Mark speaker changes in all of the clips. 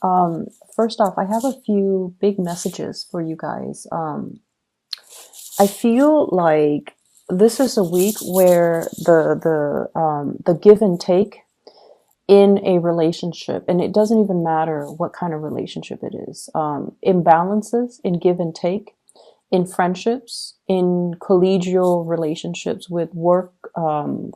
Speaker 1: First off, I have a few big messages for you guys. I feel like this is a week where the give and take in a relationship, and it doesn't even matter what kind of relationship it is, imbalances in give and take in friendships, in collegial relationships with work,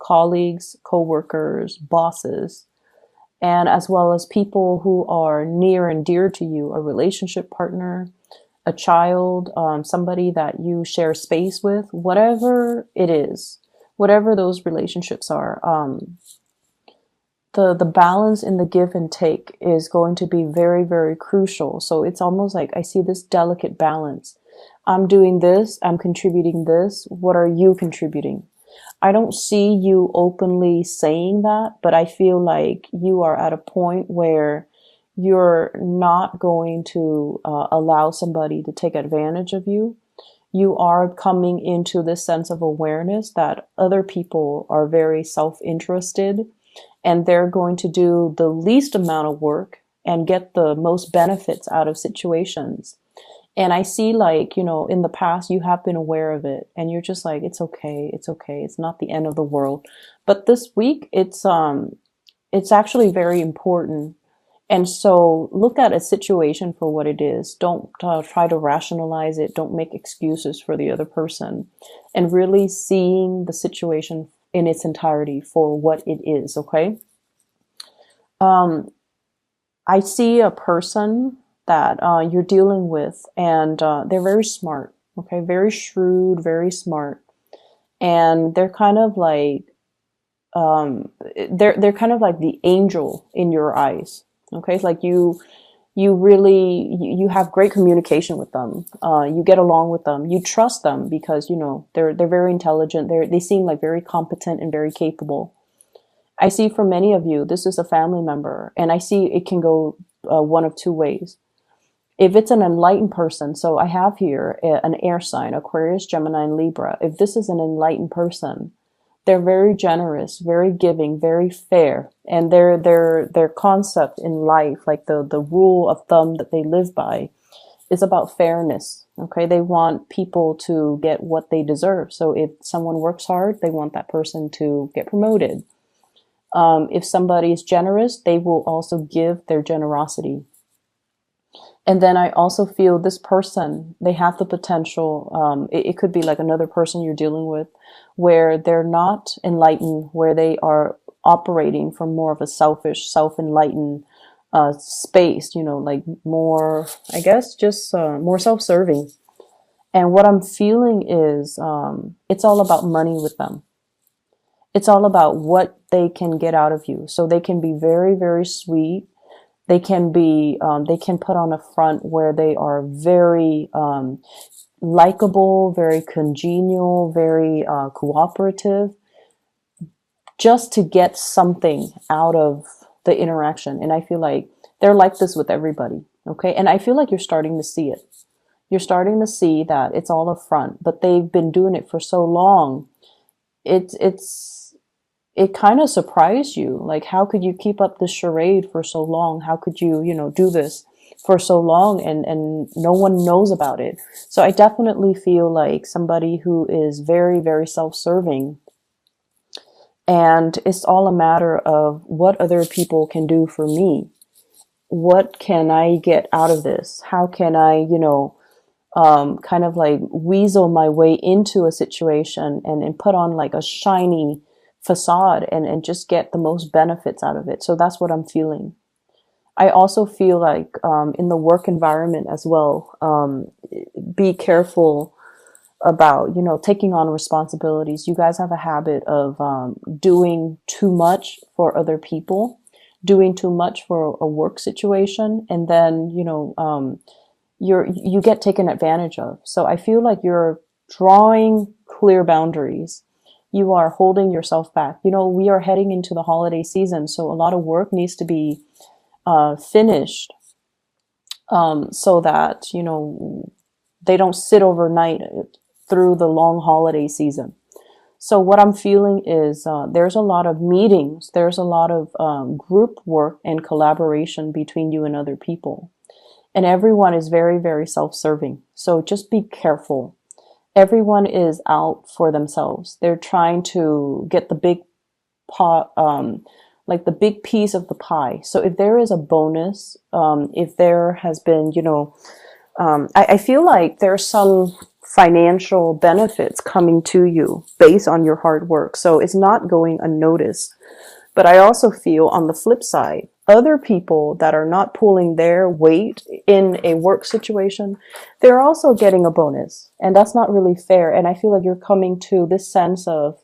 Speaker 1: colleagues, co-workers, bosses, and as well as people who are near and dear to you, a relationship partner, a child, somebody that you share space with, whatever it is, whatever those relationships are. The balance in the give and take is going to be very, very crucial. So it's almost like I see this delicate balance. I'm doing this, I'm contributing this. What are you contributing? I don't see you openly saying that, but I feel like you are at a point where you're not going to allow somebody to take advantage of you. You are coming into this sense of awareness that other people are very self-interested and they're going to do the least amount of work and get the most benefits out of situations. And I see, like, in the past, you have been aware of it and you're just like, it's okay. It's okay. It's not the end of the world. But this week, it's actually very important. And so look at a situation for what it is. Don't try to rationalize it. Don't make excuses for the other person, and really seeing the situation in its entirety for what it is. Okay. Um, I see a person that you're dealing with, and they're very smart. Okay. Very shrewd, very smart. And they're kind of like, they're kind of like the angel in your eyes. Okay. It's like you really, you have great communication with them. You get along with them. You trust them because, they're very intelligent. They seem like very competent and very capable. I see for many of you, this is a family member, and I see it can go one of two ways. If it's an enlightened person, so I have here an air sign, Aquarius, Gemini, and Libra. If this is an enlightened person, they're very generous, very giving, very fair, and their concept in life, like the rule of thumb that they live by, is about fairness. Okay, they want people to get what they deserve. So if someone works hard, they want that person to get promoted. If somebody is generous, they will also give their generosity. And then I also feel this person, they have the potential, it could be like another person you're dealing with, where they're not enlightened, where they are operating from more of a selfish, self-enlightened space, like more, I guess, just more self-serving. And what I'm feeling is it's all about money with them. It's all about what they can get out of you. So they can be very, very sweet. They can put on a front where they are very likable, very congenial, very cooperative, just to get something out of the interaction. And I feel like they're like this with everybody. Okay. And I feel like you're starting to see it. You're starting to see that it's all a front, but they've been doing it for so long. It kind of surprised you. Like, how could you keep up this charade for so long? How could you, do this for so long and no one knows about it? So I definitely feel like somebody who is very, very self-serving, and it's all a matter of what other people can do for me. What can I get out of this? How can I, kind of like weasel my way into a situation and put on like a shiny facade and just get the most benefits out of it. So that's what I'm feeling. I also feel like in the work environment as well, be careful about, taking on responsibilities. You guys have a habit of doing too much for other people, doing too much for a work situation, and then, you get taken advantage of. So I feel like you're drawing clear boundaries. You are holding yourself back. We are heading into the holiday season, so a lot of work needs to be finished, so that, they don't sit overnight through the long holiday season. So what I'm feeling is there's a lot of meetings, there's a lot of group work and collaboration between you and other people. And everyone is very, very self-serving. So just be careful. Everyone is out for themselves. They're trying to get the big pot, like the big piece of the pie. So if there is a bonus, if there has been, I feel like there's some financial benefits coming to you based on your hard work. So it's not going unnoticed. But I also feel on the flip side, other people that are not pulling their weight in a work situation, they're also getting a bonus. And that's not really fair. And I feel like you're coming to this sense of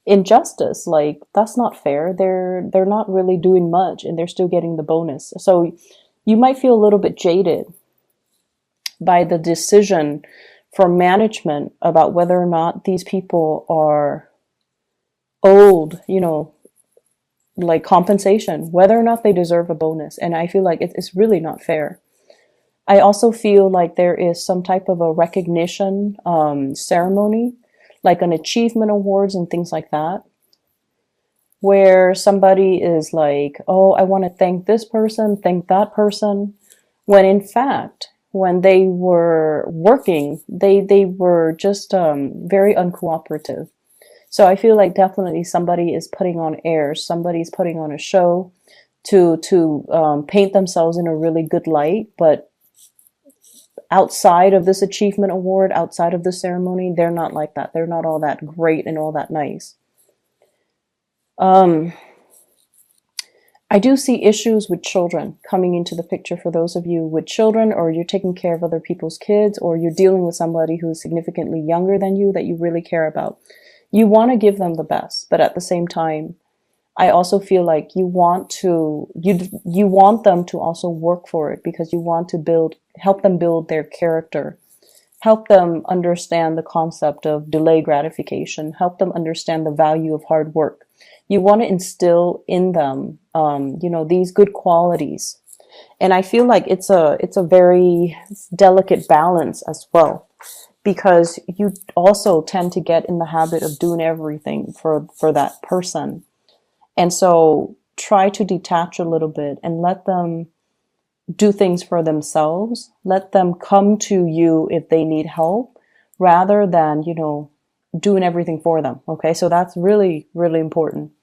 Speaker 1: injustice. Like, that's not fair. They're not really doing much and they're still getting the bonus. So you might feel a little bit jaded by the decision from management about whether or not these people are owed, like compensation, whether or not they deserve a bonus. And I feel like it's really not fair. I also feel like there is some type of a recognition ceremony, like an achievement awards and things like that, where somebody is like, oh, I want to thank this person, thank that person, when in fact, when they were working, they were just very uncooperative. So I feel like definitely somebody is putting on airs, somebody's putting on a show to paint themselves in a really good light. But outside of this achievement award, outside of the ceremony, they're not like that. They're not all that great and all that nice. I do see issues with children coming into the picture for those of you with children, or you're taking care of other people's kids, or you're dealing with somebody who's significantly younger than you that you really care about. You want to give them the best, but at the same time, I also feel like you want them to also work for it, because you want to help them build their character, help them understand the concept of delayed gratification, help them understand the value of hard work. You want to instill in them, these good qualities. And I feel like it's a very delicate balance as well, because you also tend to get in the habit of doing everything for that person. And so try to detach a little bit and let them do things for themselves. Let them come to you if they need help, rather than, doing everything for them. Okay. So that's really, really important.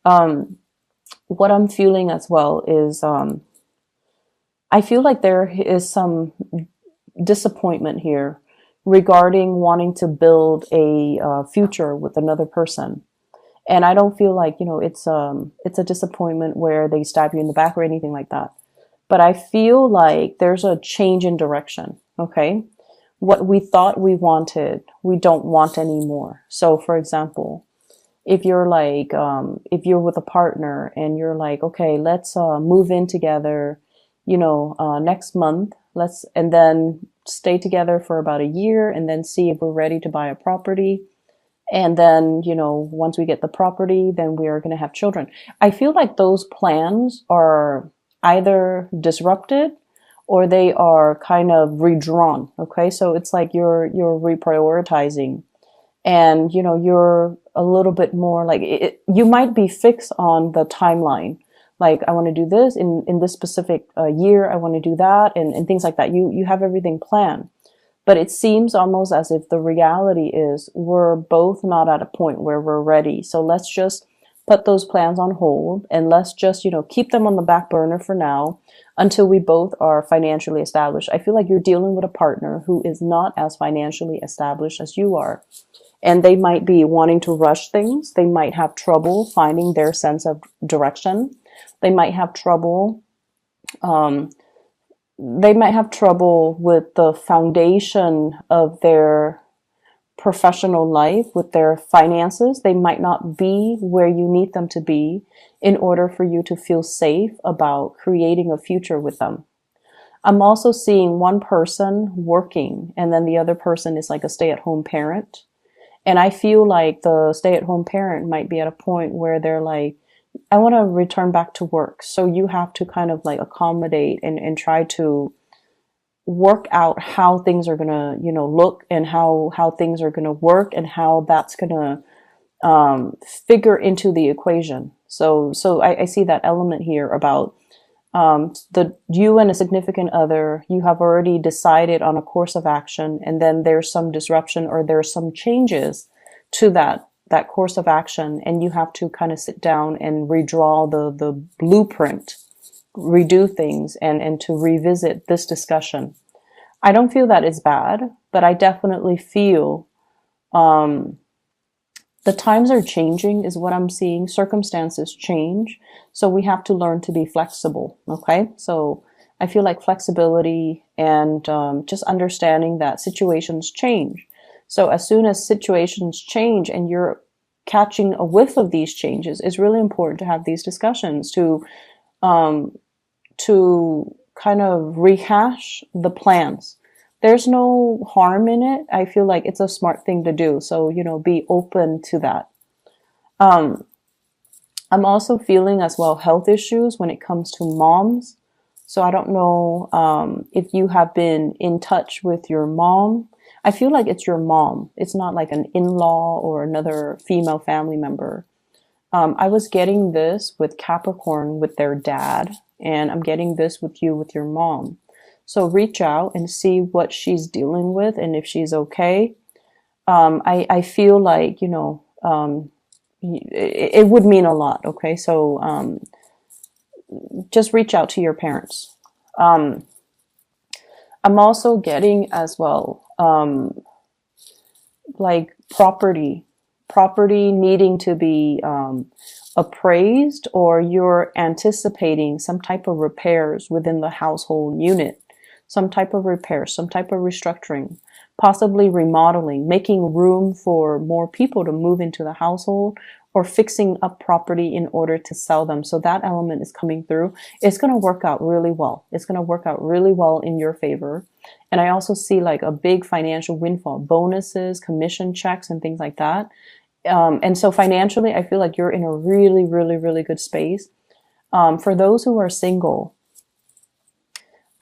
Speaker 1: What I'm feeling as well is, I feel like there is some disappointment here regarding wanting to build a future with another person. And I don't feel like, it's a disappointment where they stab you in the back or anything like that. But I feel like there's a change in direction. Okay. What we thought we wanted, we don't want anymore. So for example, if you're like, if you're with a partner and you're like, okay, let's move in together, next month, and then stay together for about a year and then see if we're ready to buy a property. And then, once we get the property, then we are going to have children. I feel like those plans are either disrupted or they are kind of redrawn. Okay. So it's like you're reprioritizing, and, you're a little bit more like you might be fixed on the timeline. Like, I want to do this in this specific year. I want to do that and things like that. You have everything planned. But it seems almost as if the reality is we're both not at a point where we're ready. So let's just put those plans on hold, and let's just, keep them on the back burner for now until we both are financially established. I feel like you're dealing with a partner who is not as financially established as you are. And they might be wanting to rush things. They might have trouble finding their sense of direction. They might have trouble, with the foundation of their professional life, with their finances. They might not be where you need them to be in order for you to feel safe about creating a future with them. I'm also seeing one person working, and then the other person is like a stay-at-home parent. And I feel like the stay-at-home parent might be at a point where they're like, I want to return back to work. So you have to kind of like accommodate and try to work out how things are going to, look, and how things are going to work, and how that's going to figure into the equation. So I see that element here about the you and a significant other, you have already decided on a course of action, and then there's some disruption or there's some changes to that course of action, and you have to kind of sit down and redraw the blueprint, redo things, and to revisit this discussion. I don't feel that it's bad, but I definitely feel the times are changing is what I'm seeing. Circumstances change. So we have to learn to be flexible. Okay. So I feel like flexibility and just understanding that situations change. So as soon as situations change and you're catching a whiff of these changes, it's really important to have these discussions um, to kind of rehash the plans. There's no harm in it. I feel like it's a smart thing to do. So, be open to that. Um, I'm also feeling as well health issues when it comes to moms. So I don't know if you have been in touch with your mom. I feel like it's your mom. It's not like an in-law or another female family member. I was getting this with Capricorn with their dad, and I'm getting this with you with your mom. So reach out and see what she's dealing with and if she's okay. I feel like, it would mean a lot. Okay. So just reach out to your parents. I'm also getting as well, like property needing to be appraised, or you're anticipating some type of repairs within the household unit, some type of repair, some type of restructuring, possibly remodeling, making room for more people to move into the household, or fixing up property in order to sell them. So that element is coming through. It's going to work out really well. It's going to work out really well in your favor. And I also see like a big financial windfall, bonuses, commission checks, and things like that. And so financially, I feel like you're in a really, really, really good space. For those who are single,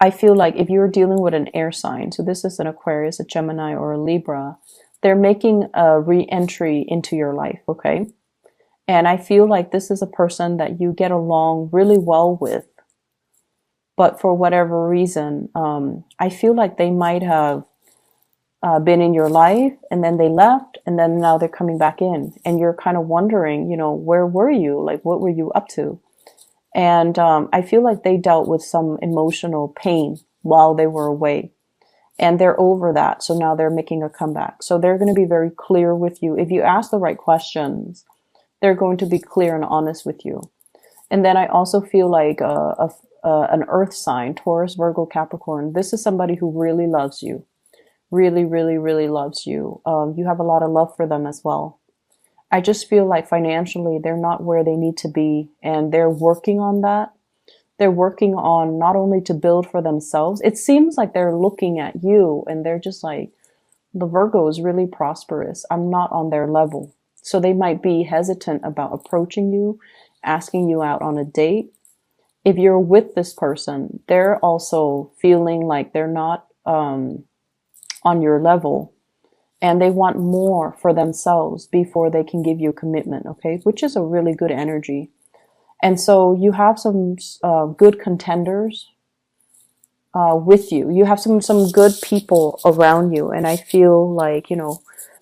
Speaker 1: I feel like if you're dealing with an air sign, so this is an Aquarius, a Gemini, or a Libra, they're making a re-entry into your life, okay? And I feel like this is a person that you get along really well with, but for whatever reason, I feel like they might have been in your life and then they left and then now they're coming back in, and you're kind of wondering, where were you? Like, what were you up to? And I feel like they dealt with some emotional pain while they were away, and they're over that. So now they're making a comeback. So they're going to be very clear with you. If you ask the right questions, they're going to be clear and honest with you. And then I also feel like an earth sign, Taurus, Virgo, Capricorn. This is somebody who really loves you. Really, really, really loves you. You have a lot of love for them as well. I just feel like financially they're not where they need to be, and they're working on that. They're working on not only to build for themselves. It seems like they're looking at you and they're just like, the Virgo is really prosperous. I'm not on their level. So they might be hesitant about approaching you, asking you out on a date. If you're with this person, they're also feeling like they're not on your level, and they want more for themselves before they can give you a commitment, okay? Which is a really good energy. And so you have some good contenders with you. You have some good people around you, and I feel like,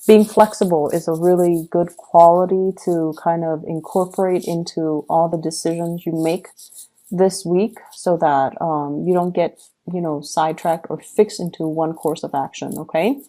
Speaker 1: being flexible is a really good quality to kind of incorporate into all the decisions you make this week, so that you don't get, sidetracked or fixed into one course of action, okay?